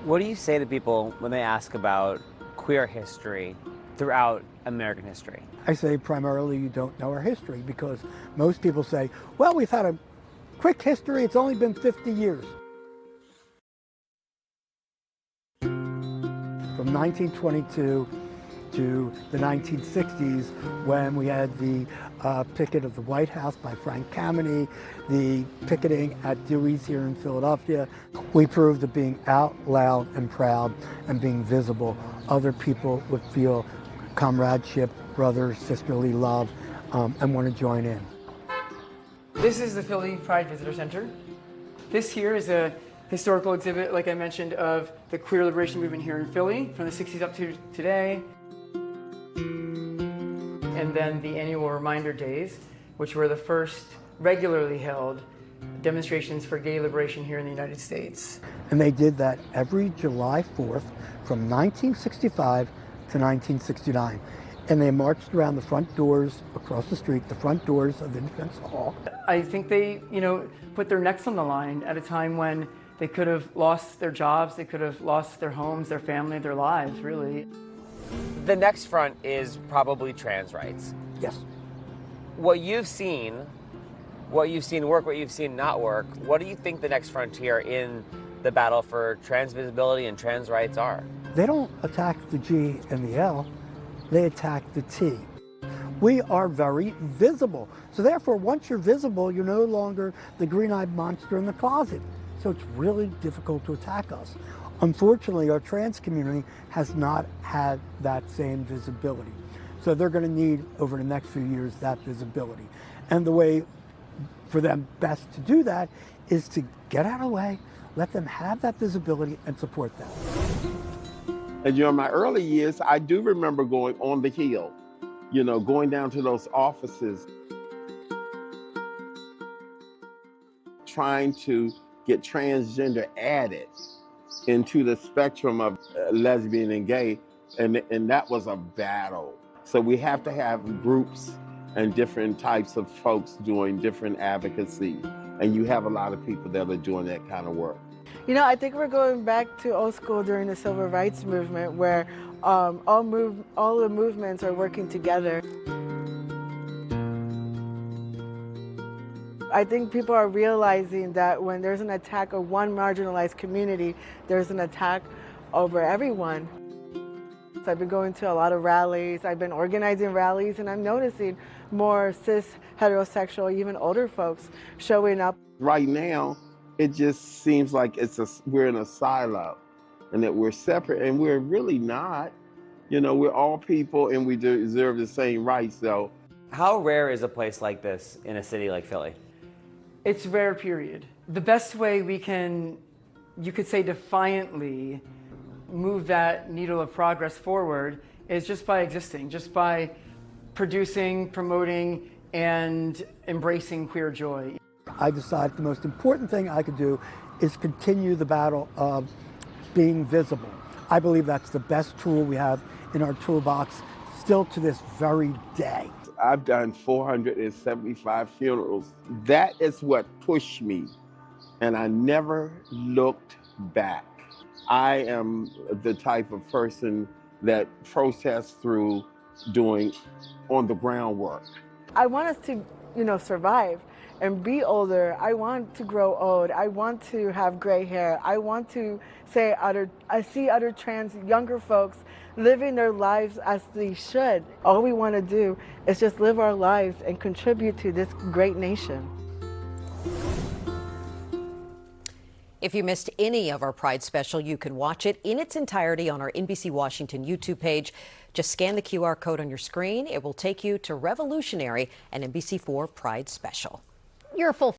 What do you say to people when they ask about queer history throughout American history? I say primarily you don't know our history, because most people say, well, we've had a quick history, it's only been 50 years. From 1922 to the 1960s, when we had the picket of the White House by Frank Kameny, the picketing at Dewey's here in Philadelphia, we proved that being out loud and proud and being visible, other people would feel comradeship, brother, sisterly love, and want to join in. This is the Philly Pride Visitor Center. This here is a historical exhibit, like I mentioned, of the queer liberation movement here in Philly from the 60s up to today. And then the annual Reminder Days, which were the first regularly held demonstrations for gay liberation here in the United States. And they did that every July 4th from 1965 to 1969. And they marched around the front doors across the street, the front doors of Independence Hall. I think they, put their necks on the line at a time when they could have lost their jobs, they could have lost their homes, their family, their lives, really. The next front is probably trans rights. Yes. What you've seen work, what you've seen not work, what do you think the next frontier in the battle for trans visibility and trans rights are? They don't attack the G and the L, they attack the T. We are very visible. So therefore, once you're visible, you're no longer the green-eyed monster in the closet. So it's really difficult to attack us. Unfortunately, our trans community has not had that same visibility. So they're going to need, over the next few years, that visibility. And the way for them best to do that is to get out of the way, let them have that visibility, and support them. And in my early years, I do remember going on the Hill, going down to those offices, trying to get transgender added into the spectrum of lesbian and gay, and that was a battle. So we have to have groups and different types of folks doing different advocacy, and you have a lot of people that are doing that kind of work. I think we're going back to old school during the civil rights movement, where all the movements are working together. I think people are realizing that when there's an attack of one marginalized community, there's an attack over everyone. So I've been going to a lot of rallies, I've been organizing rallies, and I'm noticing more cis, heterosexual, even older folks showing up. Right now, it just seems like we're in a silo and that we're separate, and we're really not. We're all people and we deserve the same rights, though. How rare is a place like this in a city like Philly? It's rare, period. The best way we can, you could say defiantly, move that needle of progress forward is just by existing, just by producing, promoting, and embracing queer joy. I decided the most important thing I could do is continue the battle of being visible. I believe that's the best tool we have in our toolbox still to this very day. I've done 475 funerals. That is what pushed me, and I never looked back. I am the type of person that protests through doing on the ground work. I want us to, survive and be older. I want to grow old. I want to have gray hair. I want to I see other trans younger folks living their lives as they should. All we want to do is just live our lives and contribute to this great nation. If you missed any of our Pride special, you can watch it in its entirety on our NBC Washington YouTube page. Just scan the QR code on your screen. It will take you to Revolutionary and NBC4 Pride special. Your full